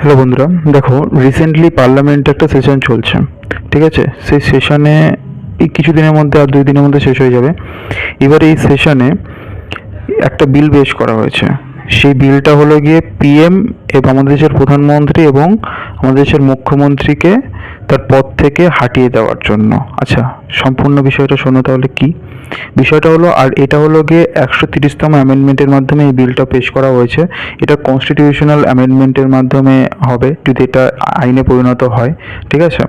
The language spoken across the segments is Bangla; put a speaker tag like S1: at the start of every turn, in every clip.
S1: হ্যালো বন্ধুরা, দেখো রিসেন্টলি পার্লামেন্টে একটা সেশন চলছে। ঠিক আছে, সেই সেশনে এই কিছুদিনের মধ্যে আর 2 দিনের মধ্যে শেষ হয়ে যাবে। এবার এই সেশনে একটা বিল পেশ করা হয়েছে। সেই বিলটা হলো গিয়ে পিএম এবং আমাদের দেশের প্রধানমন্ত্রী এবং আমাদের দেশের মুখ্যমন্ত্রীকে তার পদ থেকে হাটিয়ে দেওয়ার জন্য। আচ্ছা, সম্পূর্ণ বিষয়টা শোনো তাহলে কি বিষয়টা হলো। আর এটা হলো গিয়ে 130তম অ্যামেন্ডমেন্টের মাধ্যমে এই বিলটা পেশ করা হয়েছে। এটা কনস্টিটিউশনাল অ্যামেন্ডমেন্টের মাধ্যমে হবে যদি এটা আইনে পরিণত হয়। ঠিক আছে,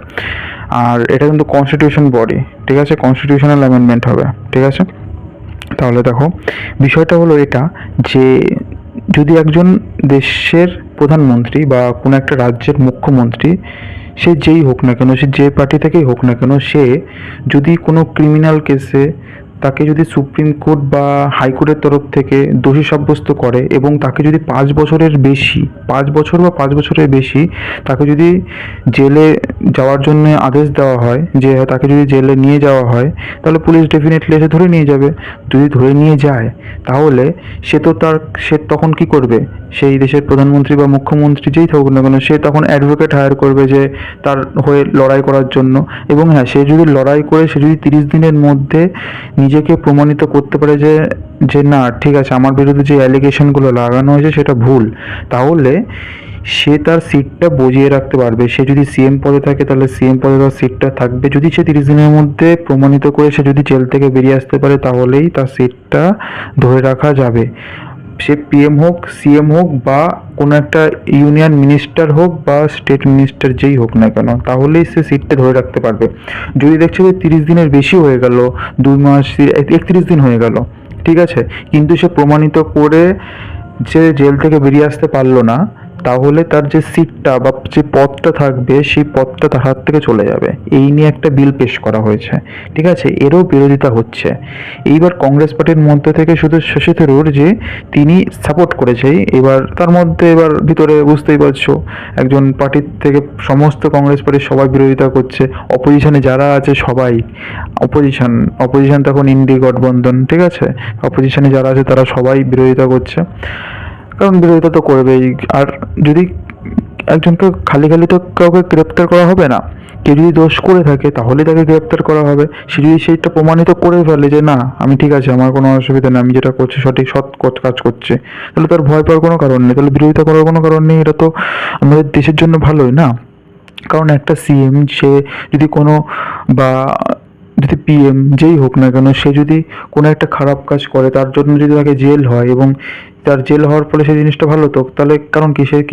S1: আর এটা কিন্তু কনস্টিটিউশন বডি। ঠিক আছে, কনস্টিটিউশনাল অ্যামেন্ডমেন্ট হবে। ঠিক আছে, তাহলে দেখো বিষয়টা হলো এটা যে যদি একজন দেশের প্রধানমন্ত্রী বা কোনো একটা রাজ্যের মুখ্যমন্ত্রী, সে যেই হোক না কেন, সে যে পার্টি থেকেই হোক না কেন, সে যদি কোনো ক্রিমিনাল কেসে তাকে যদি সুপ্রিম কোর্ট বা হাইকোর্টের তরফ থেকে দোষী সাব্যস্ত করে এবং তাকে যদি 5 বছরের বেশি, 5 বছর বা 5 বছরের বেশি তাকে যদি জেলে যাওয়ার জন্য আদেশ দেওয়া হয়, যে তাকে যদি জেলে নিয়ে যাওয়া হয়, তাহলে পুলিশ ডেফিনেটলি এসে ধরে নিয়ে যাবে। যদি ধরে নিয়ে যায় তাহলে সে তখন কি করবে? সেই দেশের প্রধানমন্ত্রী বা মুখ্যমন্ত্রী যেই থাকুক না কেন, সে তখন অ্যাডভোকেট হায়ার করবে যে তার হয়ে লড়াই করার জন্য। এবং হ্যাঁ, সে যদি লড়াই করে, সে যদি 30 দিনের মধ্যে নিজেকে প্রমাণিত করতে পারে যে যে না ঠিক আছে, আমার বিরুদ্ধে যে অ্যালিগেশনগুলো লাগানো হয়েছে সেটা ভুল, তাহলে সে তার সিটটা বজিয়ে রাখতে পারবে। সে যদি সিএম পদে থাকে তাহলে সিএম পদে তার সিটটা থাকবে। যদি সে 30 দিনের মধ্যে প্রমাণিত করে সে যদি জেল থেকে বেরিয়ে আসতে পারে, তাহলেই তার সিটটা ধরে রাখা যাবে। সে পিএম হোক, সিএম হোক, বা কোনো একটা ইউনিয়ন মিনিস্টার হোক বা স্টেট মিনিস্টার যেই হোক না কেন, তাহলেই সে সিটটা ধরে রাখতে পারবে। যদি দেখছে যে 30 দিনের বেশি হয়ে গেল, 2 মাস, 31 দিন হয়ে গেল, ঠিক আছে, কিন্তু সে প্রমাণিত করে যে জেল থেকে বেরিয়ে আসতে পারলো না, তাহলে তার যে সিটটা বা যে পদটা থাকবে সেই পদটা তার হাত থেকে চলে যাবে। এই নিয়ে একটা বিল পেশ করা হয়েছে। ঠিক আছে, এরও বিরোধিতা হচ্ছে। এইবার কংগ্রেস পার্টির মধ্যে থেকে শুধু শশী থারুর, যে তিনি সাপোর্ট করেছে, এবার তার মধ্যে এবার ভিতরে বুঝতেই পারছো, একজন পার্টির থেকে সমস্ত কংগ্রেস পার্টির সবাই বিরোধিতা করছে। অপোজিশনে যারা আছে সবাই অপোজিশন তখন ইন্ডি গঠবন্ধন। ঠিক আছে, অপোজিশনে যারা আছে তারা সবাই বিরোধিতা করছে, কারণ বিরোধিতা তো করবেই। আর যদি একজনকে খালি খালি তো কাউকে গ্রেপ্তার করা হবে না। কেউ যদি দোষ করে থাকে তাহলে তাকে গ্রেপ্তার করা হবে। সে যদি সেইটা প্রমাণিত করে ফেলে যে না আমি ঠিক আছে, আমার কোনো অসুবিধা নেই, আমি যেটা করছি সঠিক, কাজ করছে, তাহলে তার ভয় পাওয়ার কোনো কারণ নেই, তাহলে বিরোধিতা করার কোনো কারণ নেই। এটা তো আমাদের দেশের জন্য ভালোই না? কারণ একটা সিএম, সে যদি কোনো, বা যদি পিএম যেই হোক না কেন, সে যদি কোনো একটা খারাপ কাজ করে, তার জন্য যদি তাকে জেল হয় এবং তার জেল হওয়ার ফলে সেই জিনিসটা ভালো, তো তাহলে কারণ কি? সে